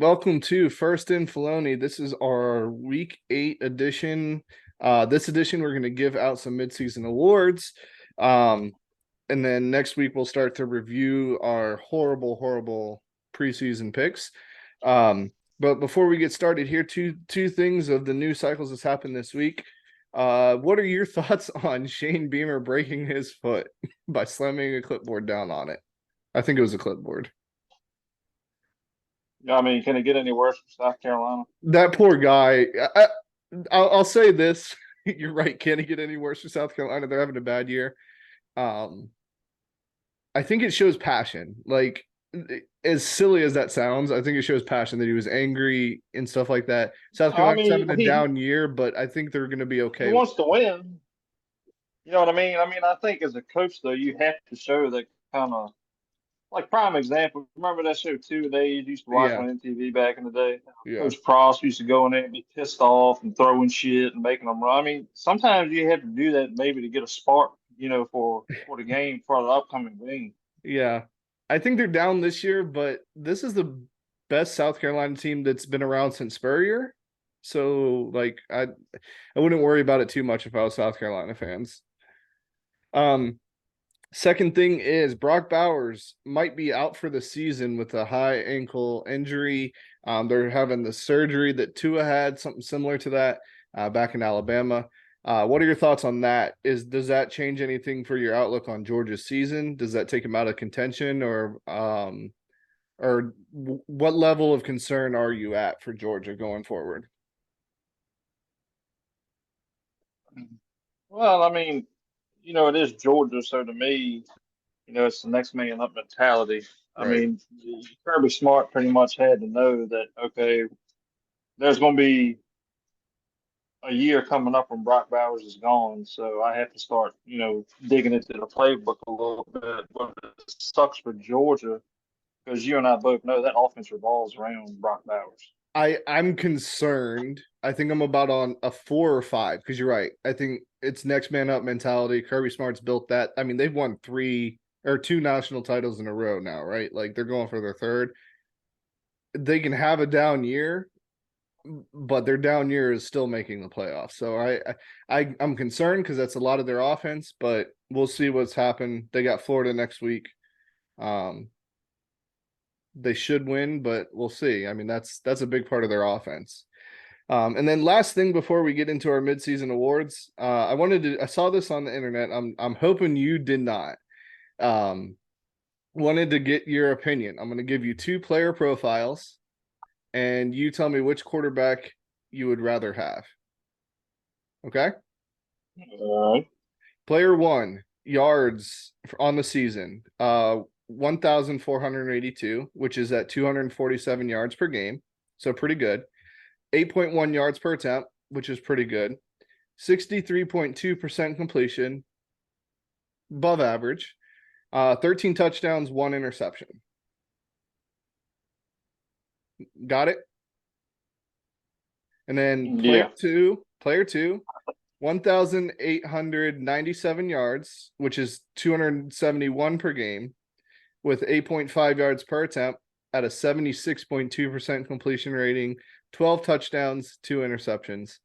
welcome to First in Filoni. This is our Week 8 edition. This edition, we're going to give out some midseason awards. And then next week, we'll start to review our horrible preseason picks. But before we get started here, two things of the news cycles that's happened this week. What are your thoughts on Shane Beamer breaking his foot by slamming a clipboard down on it? I think it was a clipboard. I mean, can it get any worse for South Carolina? That poor guy. I'll say this. You're right. Can it get any worse for South Carolina? They're having a bad year. I think it shows passion. Like, as silly as that sounds, I think it shows passion that he was angry and stuff like that. South I Carolina's mean, having a he down year, but I think they're going to be he okay. wants to win. You know what I mean? I think as a coach, though, you have to show that kind of like prime example. Remember that show Two Days? Used to watch Yeah, on MTV back in the day. yeah, Coach Pross used to go in there and be pissed off and throwing shit and making them run. I mean, sometimes you have to do that maybe to get a spark, for the game for the upcoming game. yeah. I think they're down this year, but this is the best South Carolina team that's been around since Spurrier. So, like, I wouldn't worry about it too much if I was South Carolina fans. Um, Second thing is Brock Bowers might be out for the season with a high ankle injury. They're having the surgery that Tua had, something similar to that back in Alabama. What are your thoughts on that? Does that change anything for your outlook on Georgia's season? Does that take him out of contention, or what level of concern are you at for Georgia going forward? Well, I mean, it is Georgia, so to me, it's the next man up mentality. I Right. mean, Kirby Smart pretty much had to know that, okay, there's going to be a year coming up when Brock Bowers is gone. So I have to start, digging into the playbook a little bit. But it sucks for Georgia because you and I both know that offense revolves around Brock Bowers. I'm concerned. I think I'm about on a 4 or 5 because you're right. I think it's next man up mentality. Kirby Smart's built that. I mean, they've won 2 national titles in a row now, right? Like they're going for their third. They can have a down year, but their down year is still making the playoffs. So I'm concerned because that's a lot of their offense, but we'll see what's happened. They got Florida next week. Um, they should win, but we'll see. I mean, that's a big part of their offense. And then last thing before we get into our midseason awards, I saw this on the internet. I'm hoping you did not. Wanted to get your opinion. I'm going to give you 2 player profiles, and you tell me which quarterback you would rather have. Okay. All right. Player 1, yards on the season, 1,482, which is at 247 yards per game. So pretty good. 8.1 yards per attempt, which is pretty good. 63.2% completion, above average. 13 touchdowns, 1 interception. Got it? And then Yeah. player two, 1,897 yards, which is 271 per game, with 8.5 yards per attempt at a 76.2% completion rating, 12 touchdowns, 2 interceptions.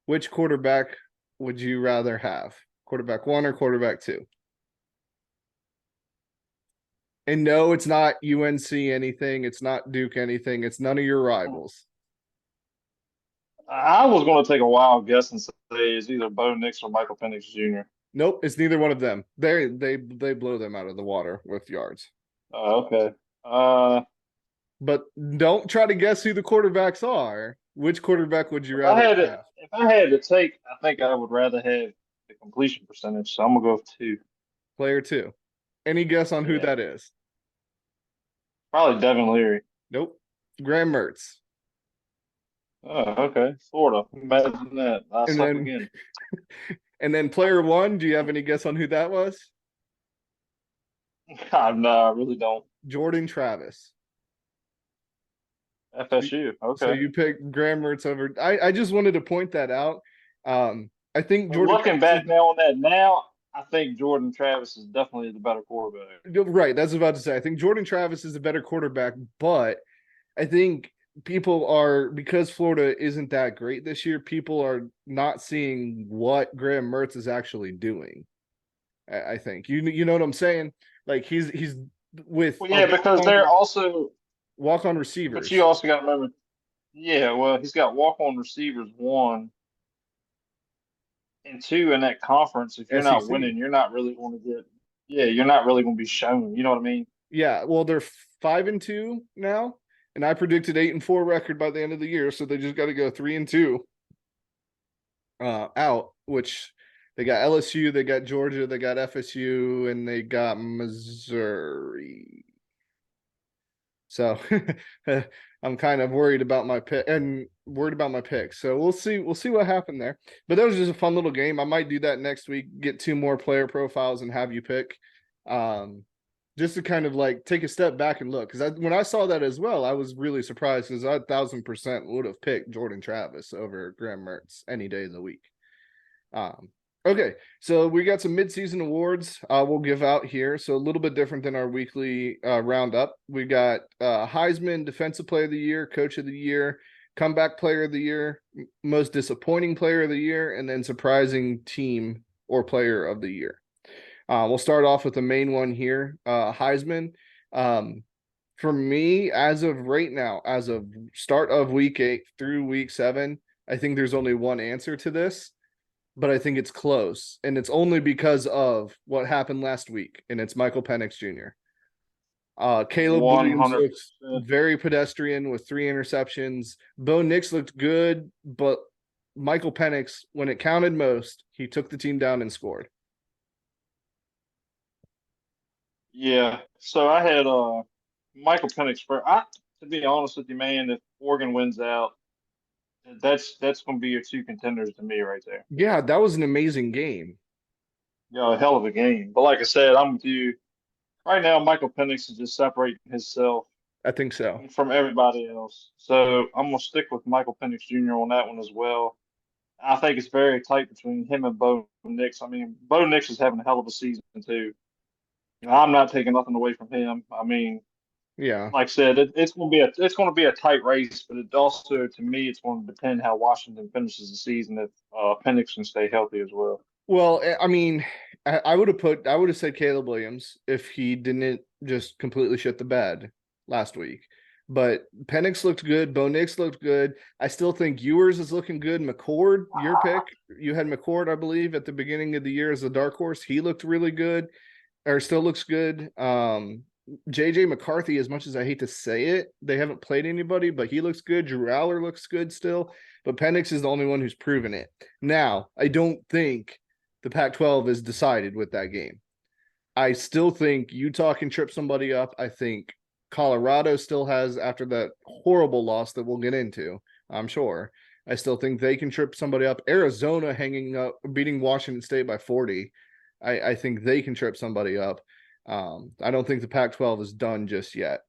Which quarterback would you rather have? Quarterback 1 or quarterback 2? And no, it's not UNC anything. It's not Duke anything. It's none of your rivals. I was going to take a wild guess and say it's either Bo Nix or Michael Penix Jr. Nope, it's neither one of them. They blow them out of the water with yards. Okay. Uh, But don't try to guess who the quarterbacks are. Which quarterback would you if I rather had to, have? if I had to take, I think I would rather have the completion percentage. So I'm gonna go with 2. Player 2. Any guess on who Yeah, that is? probably Devin Leary. Nope. Graham Mertz. Oh, okay. Sort of. Imagine that. I And suck then again. and then player 1, do you have any guess on who that was? No, I really don't. Jordan Travis. FSU. So Okay. you picked Graham Mertz over. I just wanted to point that out. I think But Jordan looking Travis is back now on that now, I think Jordan Travis is definitely the better quarterback. right. That's what I was about to say. I think Jordan Travis is a better quarterback, but I think people are, because Florida isn't that great this year, people are not seeing what Graham Mertz is actually doing. I think you know what I'm saying. Like he's with Well, a yeah, because they're also, walk on but you receivers. also got to remember, yeah, well, he's got walk-on receivers one and two in that conference. If you're not SEC. winning, you're not really going to get, yeah, you're not really going to be shown. You know what I mean? Yeah, well, they're 5-2 now, and I predicted 8-4 record by the end of the year, so they just got to go 3-2 out. Which they got LSU, they got Georgia, they got FSU, and they got Missouri. So I'm kind of worried about my pick and worried about my pick. So we'll see. We'll see what happened there. But that was just a fun little game. I might do that next week. Get 2 more player profiles and have you pick, um, just to kind of like take a step back and look. Because when I saw that as well, I was really surprised because I 1,000% would have picked Jordan Travis over Graham Mertz any day of the week. Um, okay, so we got some midseason awards we'll give out here. So a little bit different than our weekly roundup. We got Heisman, Defensive Player of the Year, Coach of the Year, Comeback Player of the Year, Most Disappointing Player of the Year, and then Surprising Team or Player of the Year. We'll start off with the main one here, Heisman. For me, as of right now, as of start of week 8 through week 7, I think there's only one answer to this, but I think it's close. And it's only because of what happened last week, and it's Michael Penix Jr. Caleb Williams looks 100%. very pedestrian with 3 interceptions. Bo Nix looked good, but Michael Penix, when it counted most, he took the team down and scored. Yeah. So I had Michael Penix for to be honest with you, man, if Oregon wins out, that's going to be your two contenders to me right there. Yeah, that was an amazing game. Yeah, a hell of a game. But like I said, I'm with you. Right now, Michael Penix is just separating himself I think so. from everybody else. So I'm gonna stick with Michael Penix Jr. on that one as well. I think it's very tight between him and Bo Nix. I mean, Bo Nix is having a hell of a season too. I'm not taking nothing away from him. I mean, Yeah. like I said, it's going to be a tight race, but it also to me it's going to depend how Washington finishes the season if Penix can stay healthy as well. Well, I mean, I would have said Caleb Williams if he didn't just completely shit the bed last week. But Penix looked good. Bo Nix looked good. I still think Ewers is looking good. McCord, your pick. You had McCord, I believe, at the beginning of the year as a dark horse. He looked really good, or still looks good. JJ McCarthy, as much as I hate to say it, they haven't played anybody, but he looks good. Drew Aller looks good still. But Penix is the only one who's proven it. Now, I don't think the Pac-12 is decided with that game. I still think Utah can trip somebody up. I think Colorado still has, after that horrible loss that we'll get into, I'm sure. I still think they can trip somebody up. Arizona hanging up, beating Washington State by 40. I think they can trip somebody up. I don't think the Pac-12 is done just yet.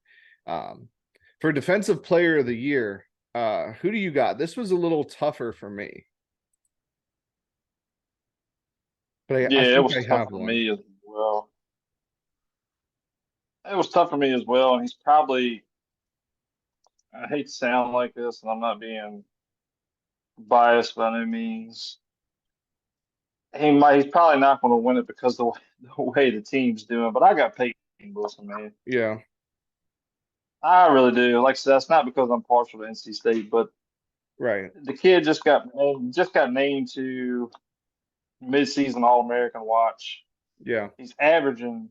For Defensive Player of the Year, who do you got? This was a little tougher for me, but I Yeah, it think was I tough have for one. me as well. It was tough for me as well, and he's probably I hate to sound like this, and I'm not being biased by any means. He's probably not going to win it because the way the team's doing. But I got Peyton Wilson, man. Yeah, I really do. Like I said, that's not because I'm partial to NC State, but right. the kid just got named to midseason All American watch. Yeah, He's averaging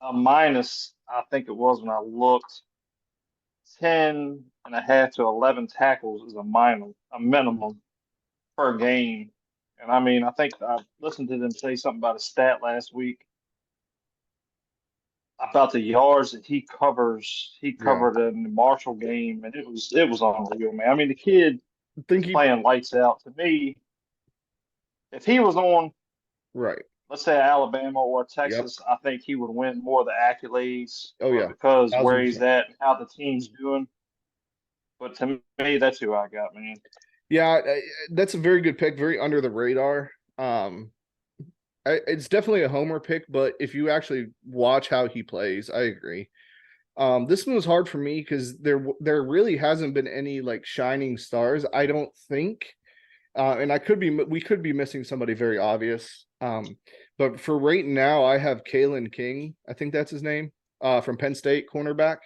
a minus, I think it was when I looked, 10.5 to 11 tackles is a minimum per game. And I mean, I think I listened to them say something about a stat last week about the yards that he covers. He yeah. covered in the Marshall game, and it was unreal, man. I mean, the kid I is think he playing lights out. To me, if he was on, right. let's say Alabama or Yep. Texas, I think he would win more of the accolades. Oh But yeah. because where Thousand he's percent. at and how the team's doing, but to me, that's who I got, man. Yeah, that's a very good pick. Very under the radar. It's definitely a homer pick, but if you actually watch how he plays, I agree. This one was hard for me because there really hasn't been any like shining stars, I don't think. And we could be missing somebody very obvious. But for right now, I have Kalen King. I think that's his name. From Penn State, cornerback.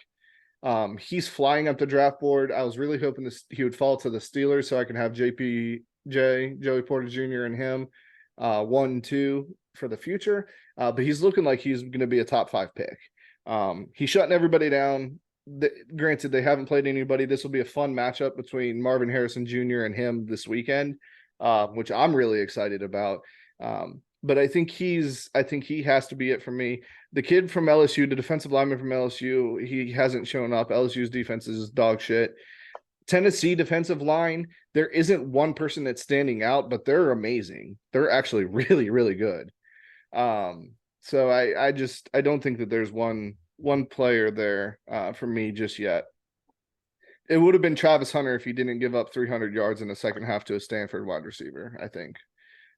He's flying up the draft board. I was really hoping he would fall to the Steelers so I can have Joey Porter Jr. and him, 1, 2 for the future. But he's looking like he's going to be a top 5 pick. He's shutting everybody down. Granted, they haven't played anybody. This will be a fun matchup between Marvin Harrison Jr. and him this weekend, which I'm really excited about. But I think he has to be it for me. The kid from LSU, the defensive lineman from LSU, he hasn't shown up. LSU's defense is dog shit. Tennessee defensive line, there isn't one person that's standing out, but they're amazing. They're actually really, really good. So I don't think that there's one player there for me just yet. It would have been Travis Hunter if he didn't give up 300 yards in the second half to a Stanford wide receiver, I think.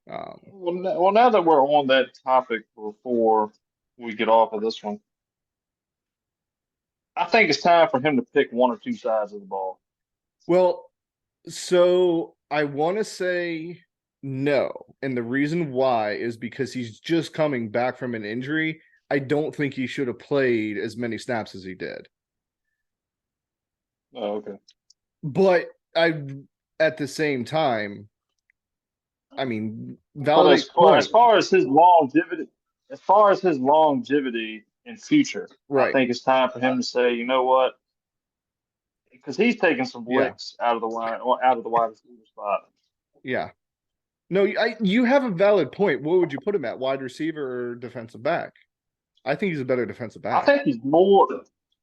Well, now that we're on that topic, before we get off of this one, I think it's time for him to pick one or two sides of the ball. Well, so I want to say no. And the reason why is because he's just coming back from an injury. I don't think he should have played as many snaps as he did. Oh, okay. But at the same time, I mean, But validate point. as far as his longevity in future, I Right. think it's time for him to say, you know what? Because he's taking some Yeah. licks out of the wide receiver spot. Yeah. No, you have a valid point. What would you put him at? Wide receiver or defensive back? I think he's a better defensive I back. think he's more.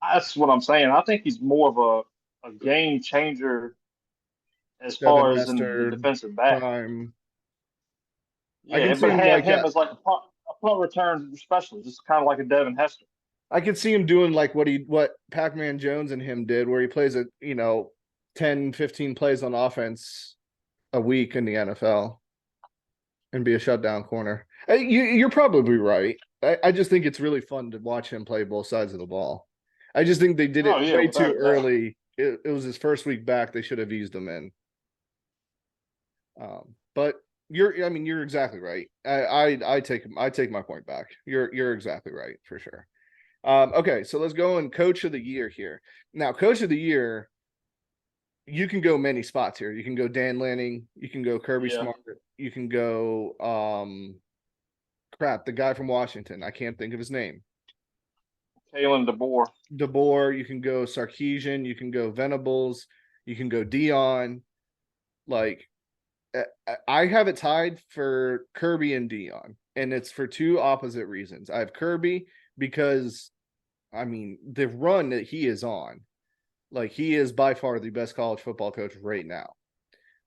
That's what I'm saying. I think he's more of a game changer as Devin far as in the Hester, defensive back. prime. I can Yeah, see but him have like him as like a punt return specialist, just kind of like a Devin Hester. I could see him doing like what Pac-Man Jones and him did, where he plays 10, 15 plays on offense a week in the NFL and be a shutdown corner. You're probably right. I just think it's really fun to watch him play both sides of the ball. I just think they did Oh it yeah, way without too a doubt. early. It was his first week back. They should have eased him in. But you're exactly right. I take my point back. You're exactly right for sure. Okay, so let's go in coach of the year here. Now, coach of the year, you can go many spots here. You can go Dan Lanning, you can go Kirby Yeah, Smart, you can go the guy from Washington. I can't think of his name. Kalen DeBoer. DeBoer, you can go Sarkeesian, you can go Venables, you can go Dion. Like I have it tied for Kirby and Dion, and it's for two opposite reasons. I have Kirby because the run that he is on, like he is by far the best college football coach right now.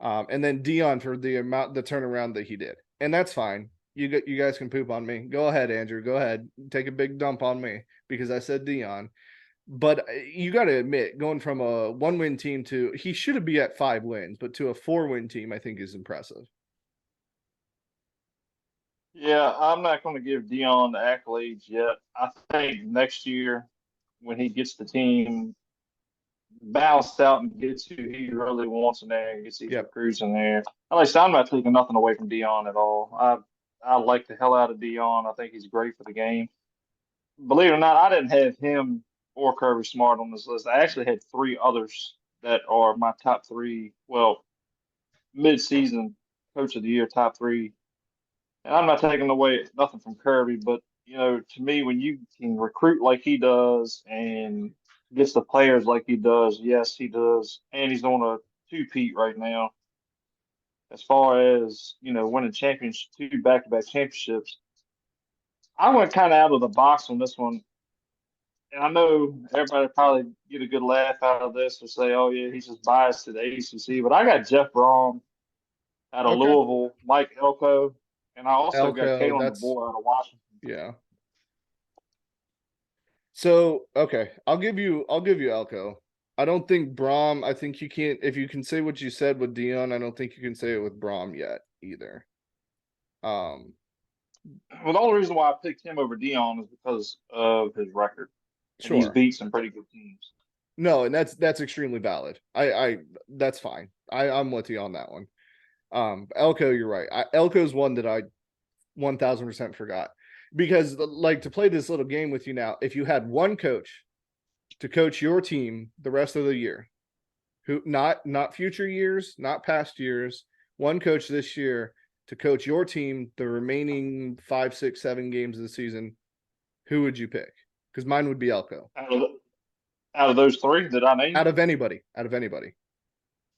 And then Dion for the turnaround that he did, and that's fine. You guys can poop on me. Go ahead, Andrew. Go ahead, take a big dump on me because I said Dion. But you got to admit, going from a 1-win team to he should be at 5 wins, but to a 4-win team, I think is impressive. Yeah, I'm not going to give Dion the accolades yet. I think next year when he gets the team balanced out and gets who he really wants in there and gets these Yep. recruits in there. I'm not taking nothing away from Dion at all. I like the hell out of Dion. I think he's great for the game. Believe it or not, I didn't have him or Kirby Smart on this list. I actually had three others that are my top three. Well, mid-season coach of the year, top three. And I'm not taking away nothing from Kirby, but to me, when you can recruit like he does and gets the players like he does, yes, he does, and he's on a two-peat right now. As far as winning championships, two back-to-back championships, I went kind of out of the box on this one, and I know everybody probably get a good laugh out of this or say, "Oh yeah, he's just biased to the ACC." But I got Jeff Brom out of Okay. Louisville, Mike Elko, and I also got Elko, Kalen that's DeBoer out of Washington. yeah. So okay, I'll give you Elko. I don't think Brom. I think you can't if you can say what you said with Dion. I don't think you can say it with Brom yet either. Um, Well, the only reason why I picked him over Dion is because of his record. and he's Sure. beat some pretty good teams. No, and that's extremely valid. I that's fine. I'm with you on that one. Elko, you're right. Elko's one that I 1000% forgot because like to play this little game with you now, if you had one coach to coach your team the rest of the year, who not future years, not past years, one coach this year to coach your team the remaining 5, 6, 7 games of the season, who would you pick? Because mine would be Elko. Out of those three that I named, Out of anybody.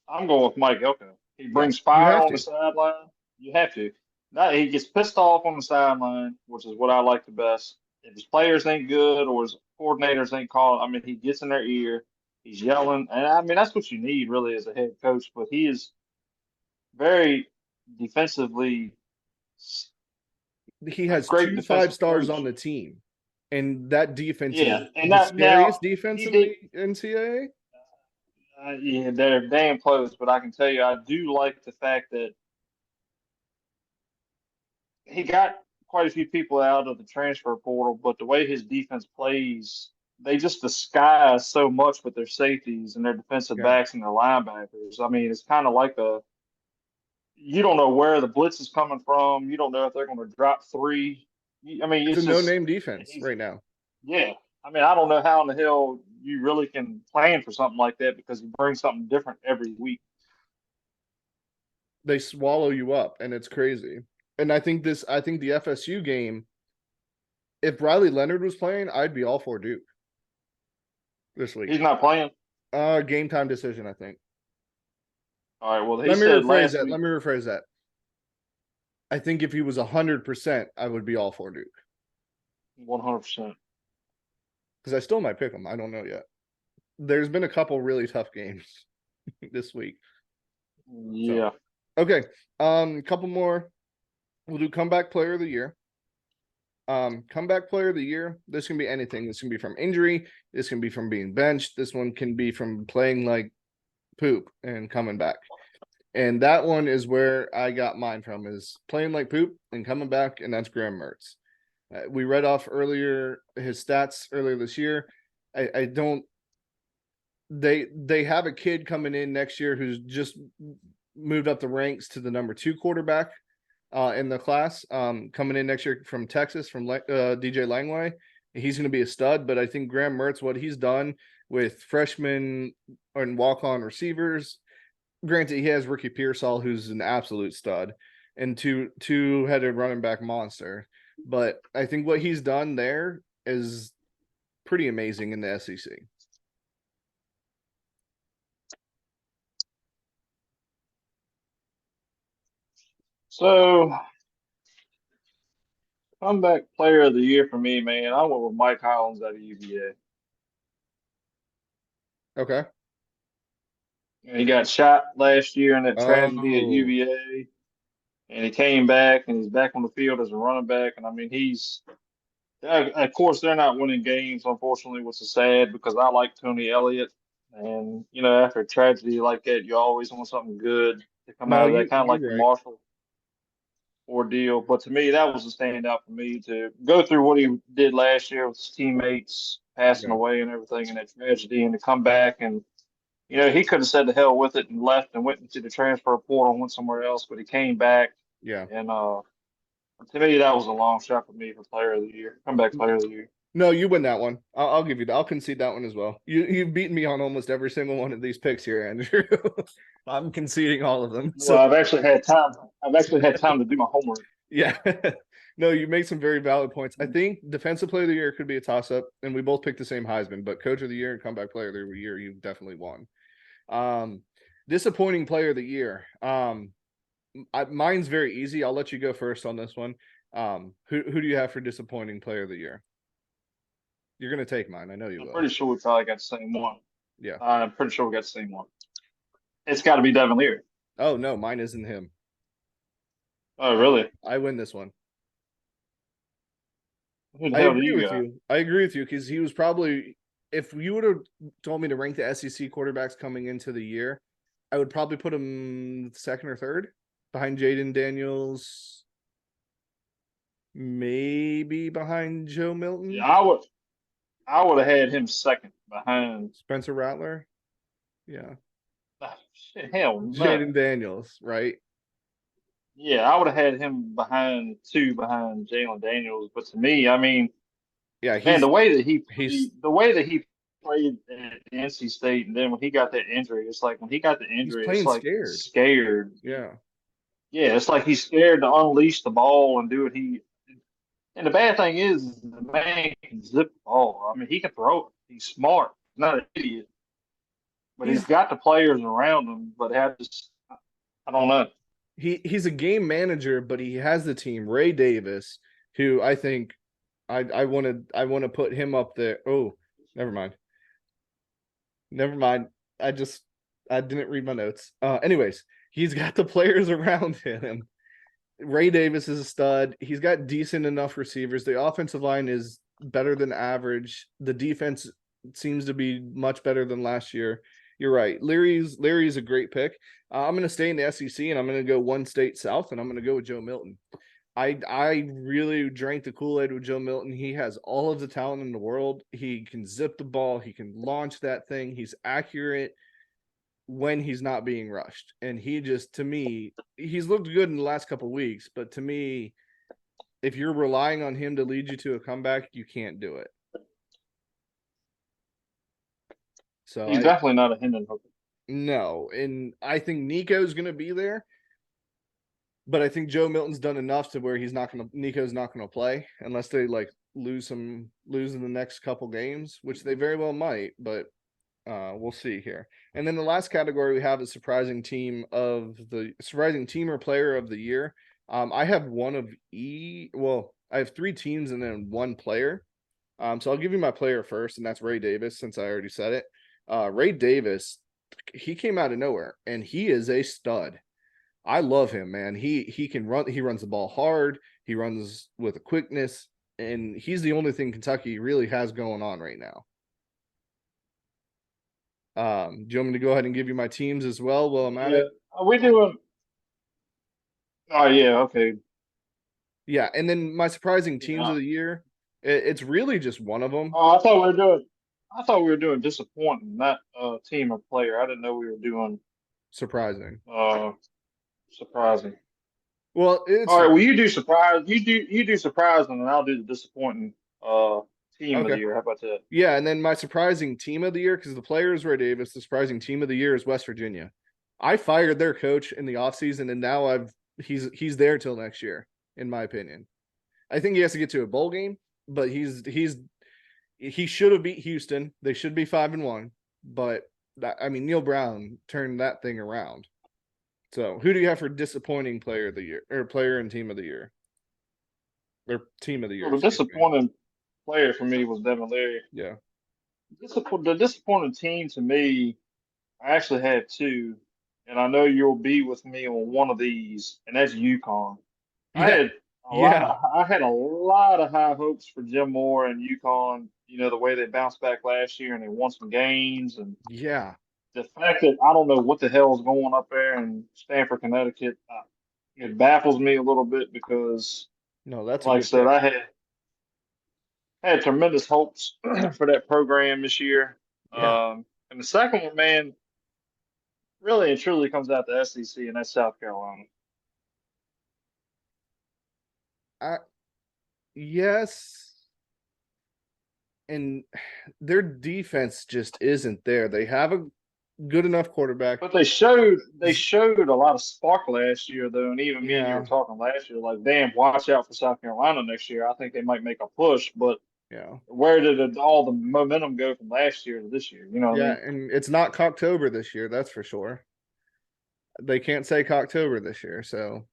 I'm going with Mike Elko. He Yeah, brings you fire have on the to. sideline. You have to. Now, he gets pissed off on the sideline, which is what I like the best. If his players ain't good or his coordinators ain't calling, I mean, he gets in their ear. He's yelling, and I mean that's what you need really as a head coach. But he is very defensively He a has great two five defensive stars on coach. the team, and that defense is Yeah, and the that now scariest defense he in did. the NCAA. Yeah, they're damn close, but I can tell you, I do like the fact that he got quite a few people out of the transfer portal, but the way his defense plays, they just disguise so much with their safeties and their defensive Yeah, backs and their linebackers. I mean, it's kind of like a you don't know where the blitz is coming from. You don't know if they're going to drop three. I mean, it's a it's just no-name defense he's right now. yeah. I mean, I don't know how in the hell you really can plan for something like that because he brings something different every week. They swallow you up, and it's crazy. And I think the FSU game, if Riley Leonard was playing, I'd be all for Duke this week. He's not playing. Game time decision, I think. All right. Well, he Let me said rephrase last that. week Let me rephrase that. I think if he was 100%, I would be all for Duke 100%. because I still might pick him. I don't know yet. There's been a couple really tough games this week. So Yeah. okay, couple more. We'll do comeback player of the year. Comeback player of the year. This can be anything. This can be from injury. This can be from being benched. This one can be from playing like poop and coming back. And that one is where I got mine from is playing like poop and coming back, and that's Graham Mertz. We read off earlier his stats earlier this year. I don't. They have a kid coming in next year who's just moved up the ranks to the number 2 quarterback in the class coming in next year from Texas from DJ Langway. He's going to be a stud, but I think Graham Mertz, what he's done with freshmen and walk-on receivers, granted he has Ricky Pearsall, who's an absolute stud, and two-headed running back monster. But I think what he's done there is pretty amazing in the SEC. So, comeback player of the year for me, man. I went with Mike Hollins out of UVA. Okay. And he got shot last year in that tragedy at Oh, UVA, and he came back, and he's back on the field as a running back. And I mean, of course, they're not winning games, unfortunately, which is sad because I like Tony Elliott. And, after a tragedy like that, you always want something good to come no, out of that, kind of like you're the right. Marshall ordeal. But to me, that was a standout for me to go through what he did last year with his teammates passing Yeah. away and everything and that tragedy and to come back. And, he could have said the hell with it and left and went into the transfer portal and went somewhere else, but he came back. Yeah. And to me, that was a long shot for me for player of the year, comeback player of the year. No, you win that one. I'll give you that. I'll concede that one as well. You've beaten me on almost every single one of these picks here, Andrew. I'm conceding all of them. Well, So I've actually had time. I've actually had time to do my homework. yeah. No, you make some very valid points. I think defensive player of the year could be a toss up, and we both picked the same Heisman, but coach of the year and comeback player of the year, you definitely won. Um, Disappointing player of the year. Mine's very easy. I'll let you go first on this one. Who do you have for disappointing player of the year? You're gonna take mine. I know you I'm will. pretty sure we probably got the same one. Yeah. I'm pretty sure we got the same one. It's got to be Devin Leary. Oh no, mine isn't him. Oh, really? I win this one. Who the I hell do agree you with got? you. I agree with you because he was probably, if you would have told me to rank the SEC quarterbacks coming into the year, I would probably put him second or third behind Jaden Daniels, maybe behind Joe Yeah, Milton. I would. I would have had him second behind. Spencer Rattler. Yeah. Shit, hell no. Jaden Daniels, right? Yeah, I would have had him behind two behind Jalen Daniels. But to me, I mean, Yeah, man, he's the way that he played at NC State, and then when he got that injury, it's like when he got the he's injury, it's playing like he's scared. scared. Yeah. Yeah, it's like he's scared to unleash the ball and do what he. And the bad thing is the man can zip the ball. I mean, he can throw it. He's smart. He's not an idiot, but he's He's got the players around him. But I don't know. he's a game manager, but he has the team. Ray Davis, who I think I want to put him up there. Oh, never mind. Never mind. I didn't read my notes. Anyways, he's got the players around him. Ray Davis is a stud. He's got decent enough receivers. The offensive line is better than average. The defense seems to be much better than last year. You're right. Larry's a great pick. I'm going to stay in the SEC and I'm going to go one state south and I'm going to go with Joe Milton. I really drank the Kool-Aid with Joe Milton. He has all of the talent in the world. He can zip the ball. He can launch that thing. He's accurate when he's not being rushed. And he just, to me, he's looked good in the last couple of weeks, but to me, if you're relying on him to lead you to a comeback, you can't do it. So He's definitely not a Hendon Hooker. no, and I think Nico's going to be there, but I think Joe Milton's done enough to where Nico's not going to play unless they like lose in the next couple games, which they very well might, but we'll see here. And then the last category we have is surprising team or player of the year. I have I have three teams and then one player. So I'll give you my player first, and that's Ray Davis, since I already said it. Ray Davis, he came out of nowhere, and he is a stud. I love him, man. He can run. He runs the ball hard. He runs with a quickness, and he's the only thing Kentucky really has going on right now. Do you want me to go ahead and give you my teams as well while I'm at Yeah. it? Are we doing? Oh yeah, okay. Yeah, and then my surprising teams Yeah. of the year, it's really just one of them. Oh, I thought we were doing disappointing, not team or player. I didn't know we were doing Surprising. uh surprising. Well, it's All right, well you do surprise. You do surprising, and I'll do the disappointing uh team of the okay. year. How about that? Yeah, and then my surprising team of the year, because the player is Ray Davis, the surprising team of the year is West Virginia. I fired their coach in the offseason, and now he's there till next year, in my opinion. I think he has to get to a bowl game, but he should have beat Houston. They should be 5-1, but Neil Brown turned that thing around. So, who do you have for disappointing player of the year or player and team of the year or team of the Well, year? the Excuse me. disappointing player for me was Devin Leary. Yeah, The disappointing team to me, I actually had two, and I know you'll be with me on one of these, and that's UConn. I yeah, had yeah, I had a lot of high hopes for Jim Moore and UConn. You know the way they bounced back last year and they won some games, and yeah. the fact that I don't know what the hell is going up there in Stamford, Connecticut, it baffles me a little bit because, No, that's a like I good said, pick. had tremendous hopes for that program this year. Yeah, And the second one, man, really and truly comes out the SEC, and that's South Carolina. I yes, and their defense just isn't there. They have a good enough quarterback. But they showed a lot of spark last year, though, and even me and you were Yeah, talking last year, like, damn, watch out for South Carolina next year. I think they might make a push, but yeah, where did all the momentum go from last year to this year? You know what I yeah, mean? and it's not Cocktober this year, that's for sure. They can't say Cocktober this year. So,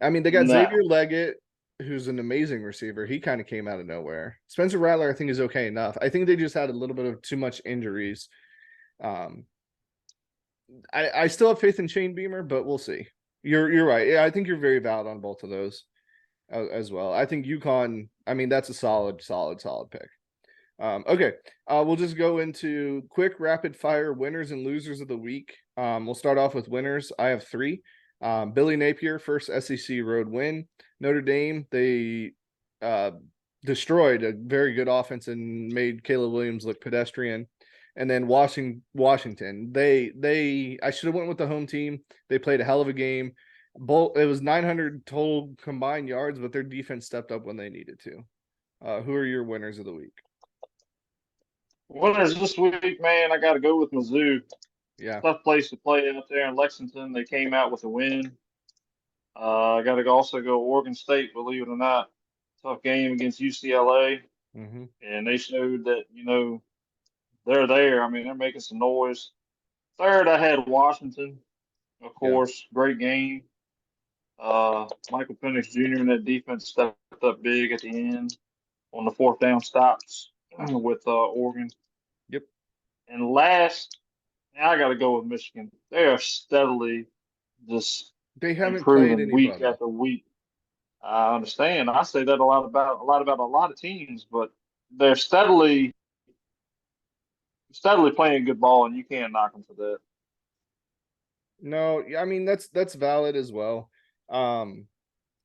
they got No. Xavier Leggett, who's an amazing receiver. He kind of came out of nowhere. Spencer Rattler, I think, is okay enough. I think they just had a little bit of too much injuries. Um, I still have faith in Shane Beamer, but we'll see. You're right. Yeah, I think you're very valid on both of those as well. I think UConn. That's a solid pick. Okay, we'll just go into quick rapid fire winners and losers of the week. We'll start off with winners. I have three. Billy Napier, first SEC road win. Notre Dame, they destroyed a very good offense and made Caleb Williams look pedestrian. And then Washington, they I should have went with the home team. They played a hell of a game. Both it was 900 total combined yards, but their defense stepped up when they needed to. Who are your winners of the week? Winners this week, man, I got to go with Mizzou. Yeah. Tough place to play out there in Lexington. They came out with a win. I got to also go Oregon State, believe it or not. Tough game against UCLA, Mm-hmm. and they showed that, they're there. I mean, they're making some noise. Third, I had Washington, of Yeah. course. Great game. Michael Penix Jr. and that defense stepped up big at the end on the fourth down stops with Oregon. Yep. And last, now I got to go with Michigan. They are steadily just They haven't played improving week anybody. after week. I understand. I say that a lot of teams, but they're steadily playing good ball, and you can't knock them for that. No, I mean that's valid as well. Um,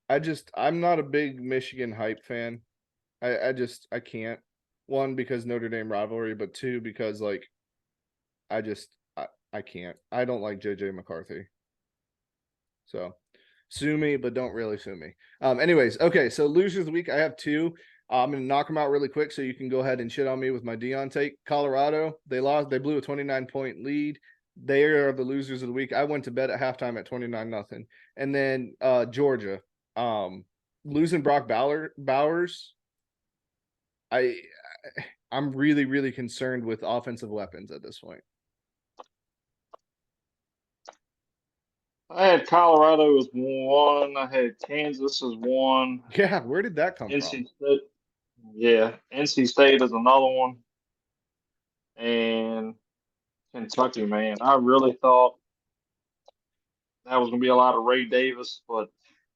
I'm not a big Michigan hype fan. I can't. One, because Notre Dame rivalry, but two, because like I just I can't. I don't like JJ McCarthy. So sue me, but don't really sue me. Anyways, okay, so losers of the week, I have two. I'm gonna knock them out really quick so you can go ahead and shit on me with my Dion take. Colorado, they blew a 29-point lead. They are the losers of the week. I went to bed at halftime at 29-0. And then Georgia, losing Bowers. I I'm really, really concerned with offensive weapons at this point. I had Colorado as one. I had Kansas as one. Yeah, where did that come from? NC State, yeah, NC State is another one, and Kentucky, man. I really thought that was going to be a lot of Ray Davis, but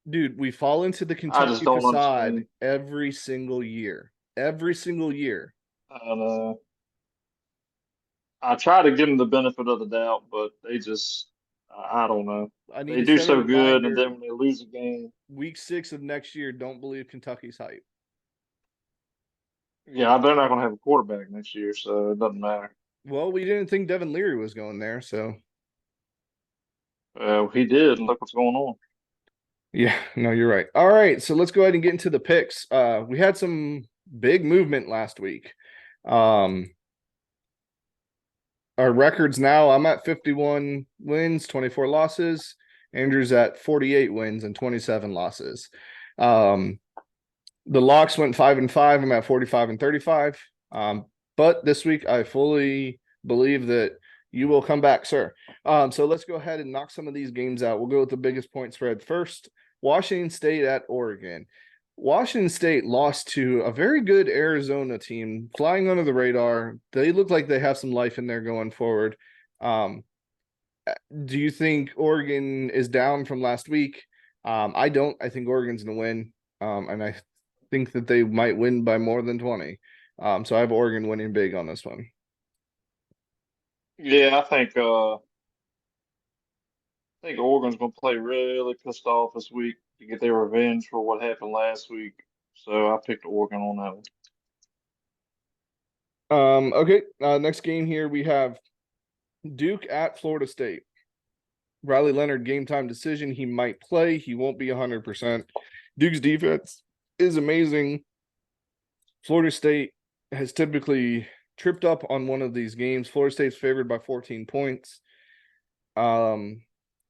Dude, we fall into the I just Kentucky don't facade understand. every single year. Every single year. And, I try to give them the benefit of the doubt, but they just, I don't know. I need They to do set a so good, and then reminder. when they lose a game, Week 6 of next year, don't believe Kentucky's hype. yeah, they're not going to have a quarterback next year, so it doesn't matter. Well, we didn't think Devin Leary was going there, so He did. Look what's going on. yeah, no, you're right. All right, so let's go ahead and get into the picks. We had some big movement last week. Our records now, I'm at 51 wins, 24 losses. Andrew's at 48 wins and 27 losses. The locks went 5-5. I'm at 45 and 35. But this week I fully believe that you will come back, sir. So let's go ahead and knock some of these games out. We'll go with the biggest point spread first. Washington State at Oregon. Washington State lost to a very good Arizona team, flying under the radar. They look like they have some life in there going forward. Do you think Oregon is down from last week? I don't. I think Oregon's going to win. And I think that they might win by more than 20. So I have Oregon winning big on this one. Yeah, I think Oregon's going to play really pissed off this week to get their revenge for what happened last week. So I picked Oregon on that one. Okay. Next game here we have Duke at Florida State. Riley Leonard game time decision. He might play. He won't be 100%. Duke's defense is amazing. Florida State has typically tripped up on one of these games. Florida State's favored by 14 points.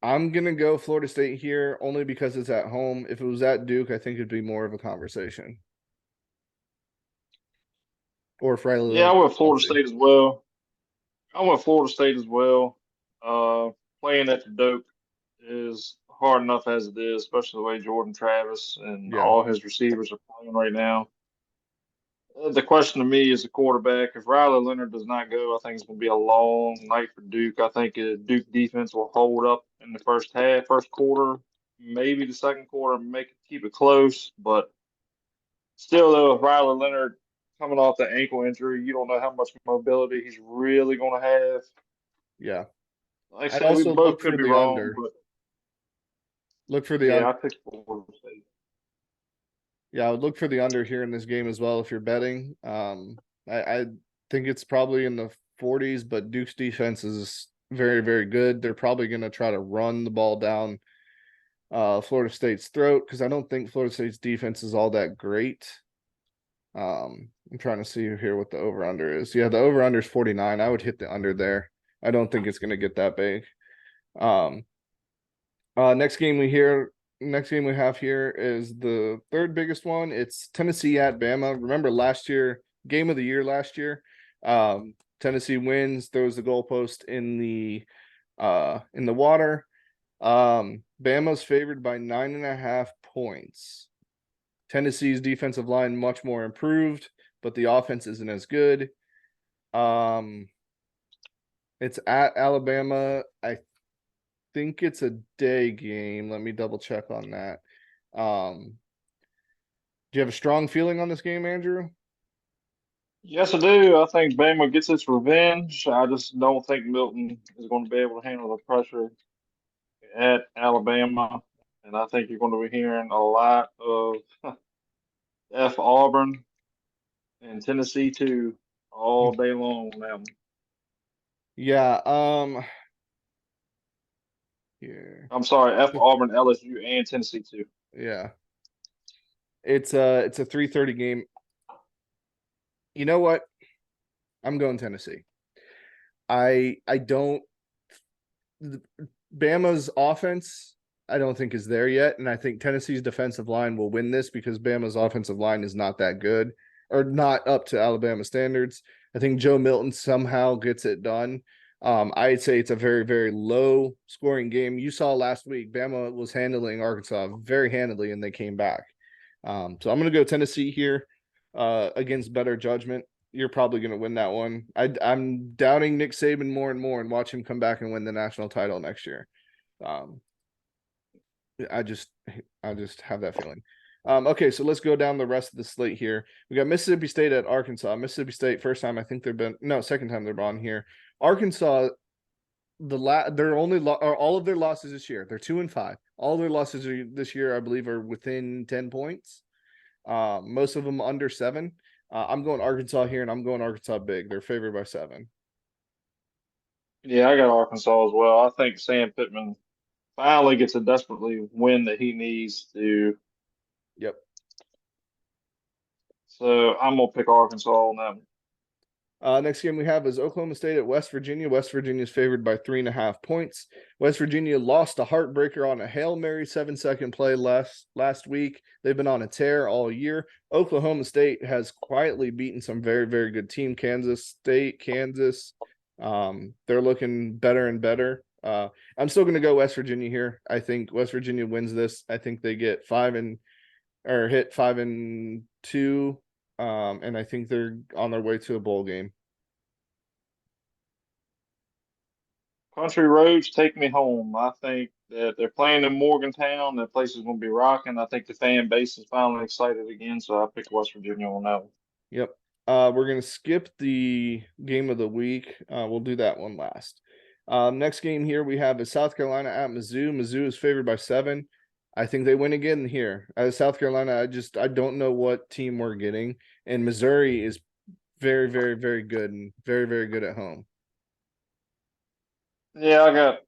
I'm gonna go Florida State here only because it's at home. If it was at Duke, I think it'd be more of a conversation. Or if Riley Yeah, I Leonard went Florida healthy. State as well. I went Florida State as well. Playing at the Doak is hard enough as it is, especially the way Jordan Travis and Yeah, all his receivers are playing right now. The question to me is the quarterback. If Riley Leonard does not go, I think it's going to be a long night for Duke. I think Duke defense will hold up in the first half, first quarter, maybe the second quarter, keep it close. But still, though, if Riley Leonard coming off the ankle injury, you don't know how much mobility he's really going to have. yeah. Like I I'd said, we also both look could for be the wrong, under. but Look for the yeah, under. I picked Florida State. Yeah, I would look for the under here in this game as well if you're betting. I think it's probably in the 40s, but Duke's defense is very, very good. They're probably going to try to run the ball down Florida State's throat because I don't think Florida State's defense is all that great. I'm trying to see here what the over under is. Yeah, the over under is 49. I would hit the under there. I don't think it's going to get that big. Um, next game we have here is the third biggest one. It's Tennessee at Bama. Remember last year, game of the year last year. Tennessee wins, throws the goalpost in the water. Bama's favored by 9.5 points. Tennessee's defensive line much more improved, but the offense isn't as good. Um, it's at Alabama. I think it's a day game. Let me double check on that. Do you have a strong feeling on this game, Andrew? Yes, I do. I think Bama gets its revenge. I just don't think Milton is going to be able to handle the pressure at Alabama. And I think you're going to be hearing a lot of F Auburn and Tennessee too all day long now. Yeah. Here. I'm sorry, F Auburn, LSU, and Tennessee too. Yeah. It's a 3:30 game. You know what? I'm going Tennessee. I don't Bama's offense, I don't think is there yet, and I think Tennessee's defensive line will win this because Bama's offensive line is not that good or not up to Alabama standards. I think Joe Milton somehow gets it done. I'd say it's a very, very low scoring game. You saw last week, Bama was handling Arkansas very handily, and they came back. So I'm going to go Tennessee here against better judgment. You're probably going to win that one. I'm doubting Nick Saban more and more and watch him come back and win the national title next year. Um, I just I just have that feeling. Okay, so let's go down the rest of the slate here. We got Mississippi State at Arkansas. Mississippi State, first time I think they've been no, second time they're on here. Arkansas, they're only or all of their losses this year. They're 2-5. All their losses this year, I believe, are within 10 points. Most of them under 7. I'm going Arkansas here, and I'm going Arkansas big. They're favored by 7. Yeah, I got Arkansas as well. I think Sam Pittman finally gets a desperately win that he needs to. Yep. So I'm gonna pick Arkansas on that one. Next game we have is Oklahoma State at West Virginia. West Virginia is favored by 3.5 points. West Virginia lost a heartbreaker on a Hail Mary 7-second play last week. They've been on a tear all year. Oklahoma State has quietly beaten some very, very good team. Kansas State, Kansas. They're looking better and better. I'm still going to go West Virginia here. I think West Virginia wins this. I think they get 5-2. And I think they're on their way to a bowl game. Country roads take me home. I think that they're playing in Morgantown. That place is going to be rocking. I think the fan base is finally excited again, so I picked West Virginia on that one. Yep. We're gonna skip the game of the week. We'll do that one last. Next game here we have is South Carolina at Mizzou. Mizzou is favored by 7. I think they win again here. South Carolina, I don't know what team we're getting, and Missouri is very, very, very good and very, very good at home. Yeah, I got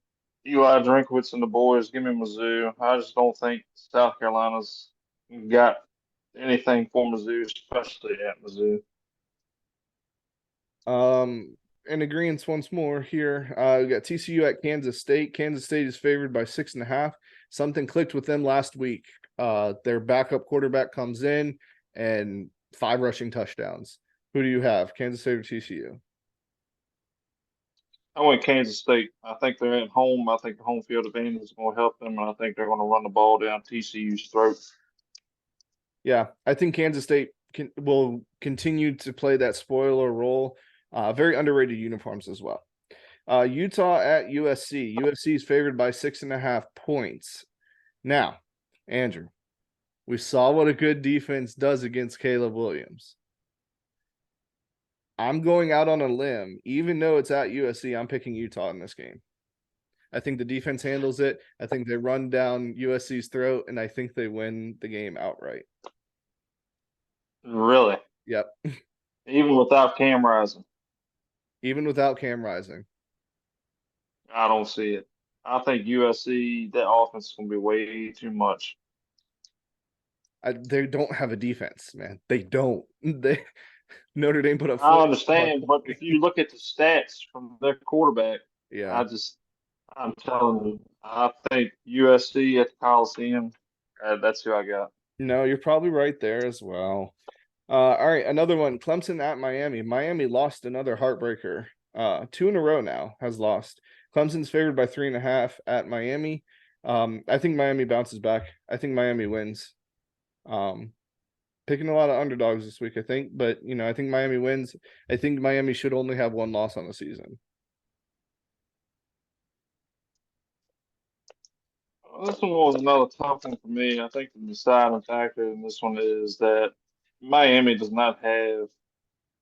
Eli Drinkwitz and the boys. Give me Mizzou. I just don't think South Carolina's got anything for Mizzou, especially at Mizzou. In agreement once more here. We got TCU at Kansas State. Kansas State is favored by 6.5. Something clicked with them last week. Their backup quarterback comes in and 5 rushing touchdowns. Who do you have? Kansas State or TCU? I went Kansas State. I think they're at home. I think the home field advantage is going to help them, and I think they're going to run the ball down TCU's throat. Yeah, I think Kansas State will continue to play that spoiler role. Very underrated uniforms as well. Utah at USC. USC is favored by 6.5 points. Now, Andrew, we saw what a good defense does against Caleb Williams. I'm going out on a limb, even though it's at USC. I'm picking Utah in this game. I think the defense handles it. I think they run down USC's throat, and I think they win the game outright. Really, Yep. even without Cam Rising, Even without Cam Rising. I don't see it. I think USC that offense is going to be way too much. They don't have a defense, man. They don't. They Notre Dame put up I 40 on understand, but if you look at the stats from their quarterback, Yeah. I just I'm telling you, I think USC at the Coliseum. That's who I got. No, you're probably right there as well. All right, another one. Clemson at Miami. Miami lost another heartbreaker. Two in a row now has lost. Clemson's favored by 3.5 at Miami. I think Miami bounces back. I think Miami wins. Um, Picking a lot of underdogs this week, I think, but I think Miami wins. I think Miami should only have one loss on the season. This one was another tough one for me. I think the deciding factor in this one is that Miami does not have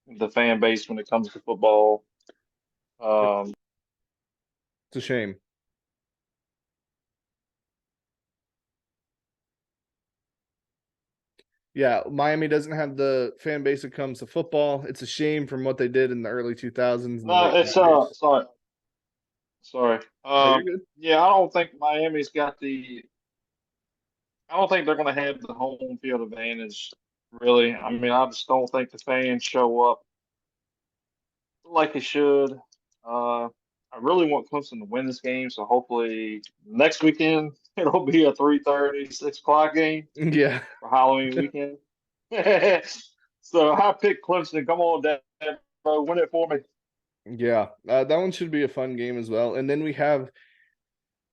the fan base when it comes to football. Um, It's a shame. Yeah, Miami doesn't have the fan base that comes to football. It's a shame from what they did in the early 2000s and the no, late it's 90s. sorry. No, you're good. Yeah, I don't think Miami's got the. I don't think they're going to have the home field advantage. Really, I mean, I just don't think the fans show up like they should. I really want Clemson to win this game, so hopefully next weekend it'll be a 3:30, 6 o'clock game Yeah. for Halloween weekend. So I picked Clemson. Come on, Dad, bro, win it for me. Yeah, that one should be a fun game as well. And then we have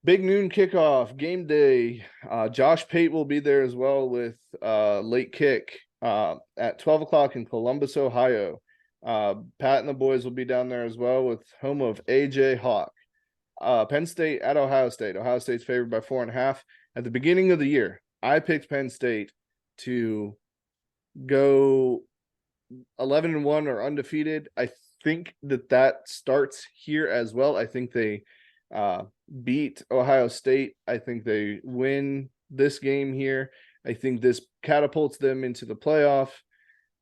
big noon kickoff game day. Josh Pate will be there as well with late kick at 12 o'clock in Columbus, Ohio. Pat and the boys will be down there as well with home of AJ Hawk. Penn State at Ohio State. Ohio State's favored by 4.5. At the beginning of the year, I picked Penn State to go 11-1 or undefeated. I think that starts here as well. I think they beat Ohio State. I think they win this game here. I think this catapults them into the playoff.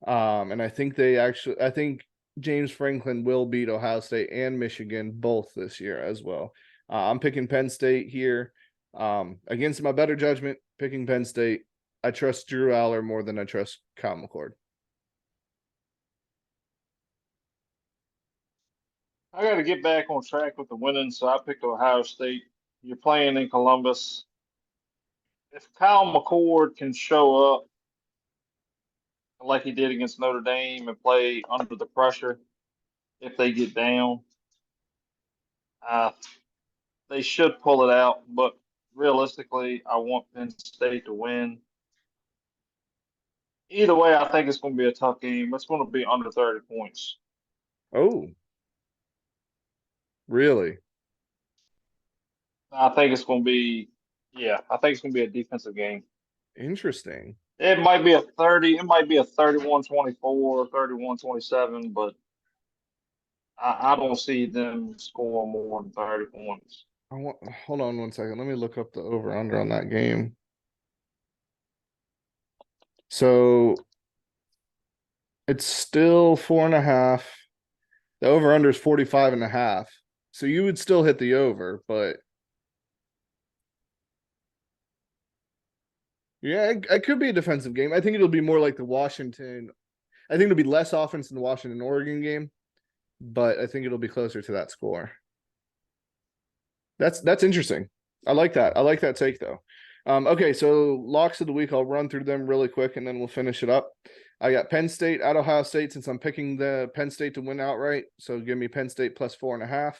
And I think James Franklin will beat Ohio State and Michigan both this year as well. I'm picking Penn State here. Against my better judgment, picking Penn State. I trust Drew Aller more than I trust Kyle McCord. I got to get back on track with the winning, so I picked Ohio State. You're playing in Columbus. If Kyle McCord can show up like he did against Notre Dame and play under the pressure, if they get down, uh, they should pull it out. But realistically, I want Penn State to win. Either way, I think it's going to be a tough game. It's going to be under 30 points. Oh, really? I think it's going to be, yeah, I think it's going to be a defensive game. Interesting. It might be a 30, it might be a 31-24, 31-27, but I don't see them scoring more than 30 points. Hold on one second. Let me look up the over under on that game. So it's still 4.5. The over under is 45.5. So you would still hit the over, but yeah, it could be a defensive game. I think it'll be more like the Washington. I think it'll be less offense than the Washington Oregon game, but I think it'll be closer to that score. That's interesting. I like that. I like that take though. Okay, so locks of the week. I'll run through them really quick and then we'll finish it up. I got Penn State at Ohio State since I'm picking the Penn State to win outright. So give me Penn State plus 4.5.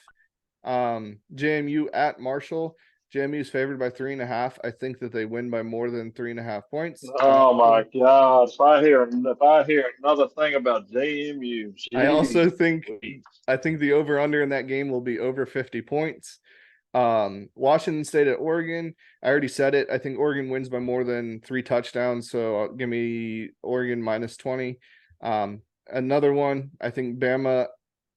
JMU at Marshall. JMU is favored by 3.5. I think that they win by more than 3.5 points. Oh my God! If I hear another thing about JMU, I also geez, think I think the over under in that game will be over 50 points. Washington State at Oregon. I already said it. I think Oregon wins by more than 3 touchdowns. So give me Oregon minus 20. Another one, I think Bama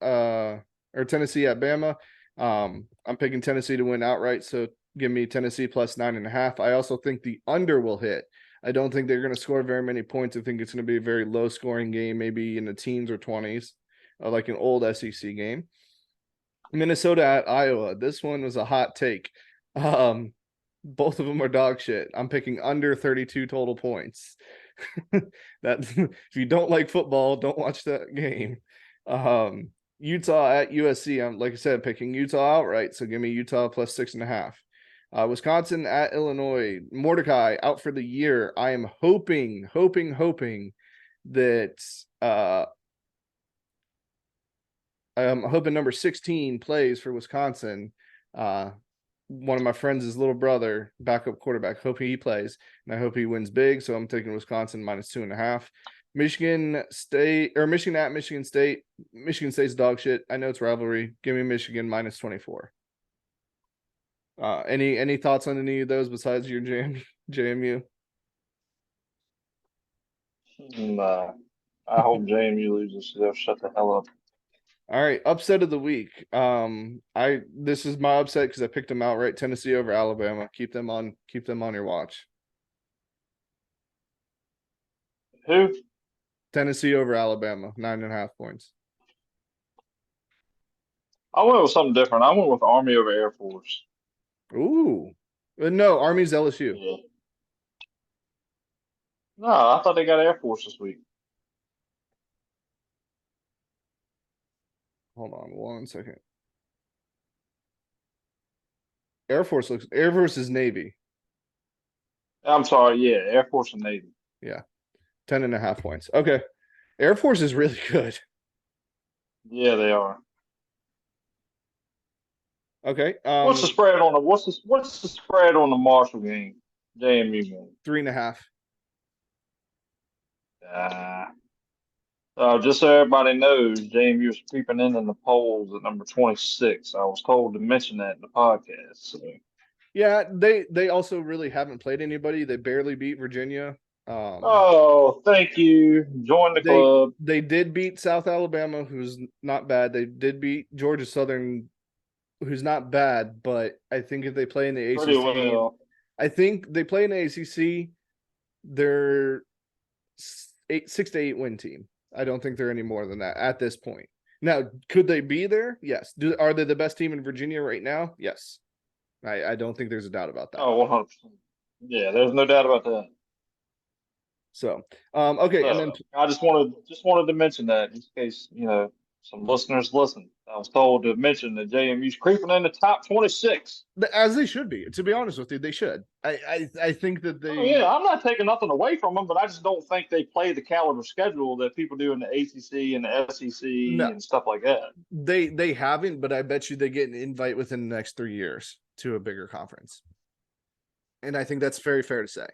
or Tennessee at Bama. I'm picking Tennessee to win outright. So give me Tennessee plus 9.5. I also think the under will hit. I don't think they're going to score very many points. I think it's going to be a very low scoring game, maybe in the teens or 20s, like an old SEC game. Minnesota at Iowa. This one was a hot take. Both of them are dog shit. I'm picking under 32 total points. That if you don't like football, don't watch that game. Utah at USC. I'm like I said, picking Utah outright. So give me Utah plus 6.5. Wisconsin at Illinois. Mordecai out for the year. I am hoping that I'm hoping number 16 plays for Wisconsin. One of my friends' little brother, backup quarterback. Hope he plays, and I hope he wins big. So I'm taking Wisconsin minus 2.5. Michigan State or Michigan at Michigan State. Michigan State's dog shit. I know it's rivalry. Give me Michigan minus 24. Any thoughts on any of those besides your JMU? Nah, I hope JMU loses. They'll shut the hell up. All right, upset of the week. This is my upset because I picked them outright. Tennessee over Alabama. Keep them on your watch. Who? Tennessee over Alabama, 9.5 points. I went with something different. I went with Army over Air Force. Ooh, no, Army's LSU. Yeah. No, I thought they got Air Force this week. Hold on 1 second. Air Force is Navy. I'm sorry. Yeah, Air Force and Navy. Yeah, 10.5 points. Okay, Air Force is really good. Yeah, they are. Okay, What's the spread on the what's the spread on the Marshall game? JMU game. 3.5. Just so everybody knows, JMU is creeping in the polls at number 26. I was told to mention that in the podcast. So. Yeah, they also really haven't played anybody. They barely beat Virginia. Oh, thank you. Join the club. They did beat South Alabama, who's not bad. They did beat Georgia Southern, who's not bad. But I think if they play in the Pretty ACC, well. I think they play in the ACC. They're 6 to 8 win team. I don't think they're any more than that at this point. Now, could they be there? Yes. Are they the best team in Virginia right now? Yes. I don't think there's a doubt about that. Oh, 100%. Yeah, there's no doubt about that. So, okay, and then I just wanted to mention that in case some listeners listen. I was told to mention that JMU's creeping in the top 26. As they should be. To be honest with you, they should. I think that they. Oh, yeah, I'm not taking nothing away from them, but I just don't think they play the caliber schedule that people do in the ACC and the SEC and stuff like that. They haven't, but I bet you they get an invite within the next 3 years to a bigger conference. And I think that's very fair to say.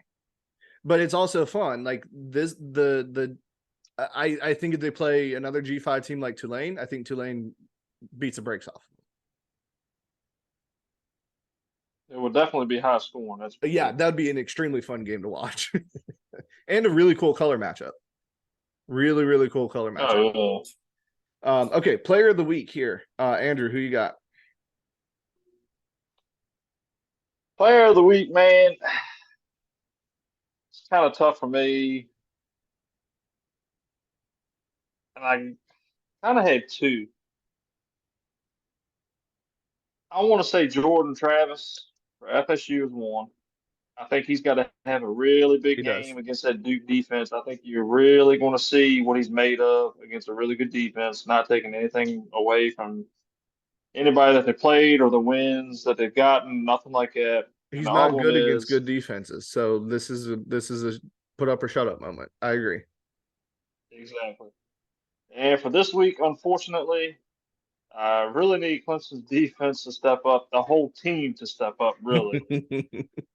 But it's also fun. Like this, I think if they play another G5 team like Tulane, I think Tulane beats the brakes off. It would definitely be high scoring. Yeah, that'd be an extremely fun game to watch, and a really cool color matchup. Really, really cool color matchup. Oh, yeah. Okay, player of the week here, Andrew. Who you got? Player of the week, man. It's kind of tough for me, and I kind of had two. I want to say Jordan Travis for FSU is one. I think he's got to have a really big game against that Duke defense. I think you're really going to see what he's made of against a really good defense, not taking anything away from anybody that they played or the wins that they've gotten, nothing like that. He's not good against good defenses, so this is a put up or shut up moment. I agree. Exactly. And for this week, unfortunately, I really need Clemson's defense to step up, the whole team to step up, really.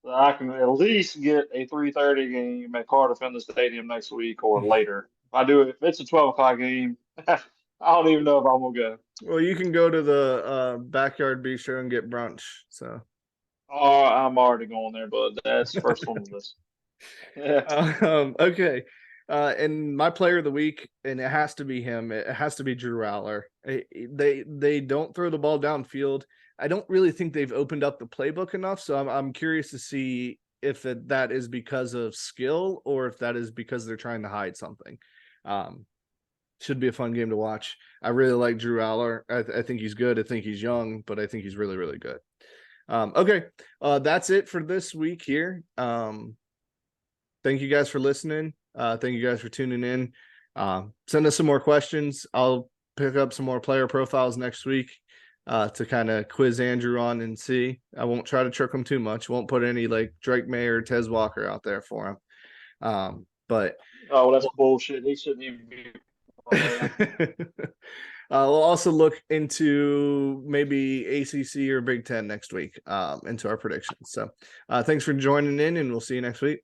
So I can at least get a 3:30 game at Carter Finley Stadium next week or later. If it's a 12 o'clock game, I don't even know if I'm gonna go. Well, you can go to the backyard bistro and get brunch. So. Oh, I'm already going there, but that's first on the list. Okay. And my player of the week, and it has to be him. It has to be Drew Aller. They don't throw the ball downfield. I don't really think they've opened up the playbook enough. So I'm curious to see if that is because of skill or if that is because they're trying to hide something. Should be a fun game to watch. I really like Drew Aller. I think he's good. I think he's young, but I think he's really, really good. Okay, that's it for this week here. Thank you guys for listening. Thank you guys for tuning in. Send us some more questions. I'll pick up some more player profiles next week to kind of quiz Andrew on and see. I won't try to trick him too much. Won't put any like Drake May or Tez Walker out there for him. But Oh, well, that's bullshit. He shouldn't even be playing. we'll also look into maybe ACC or Big Ten next week into our predictions. So thanks for joining in, and we'll see you next week.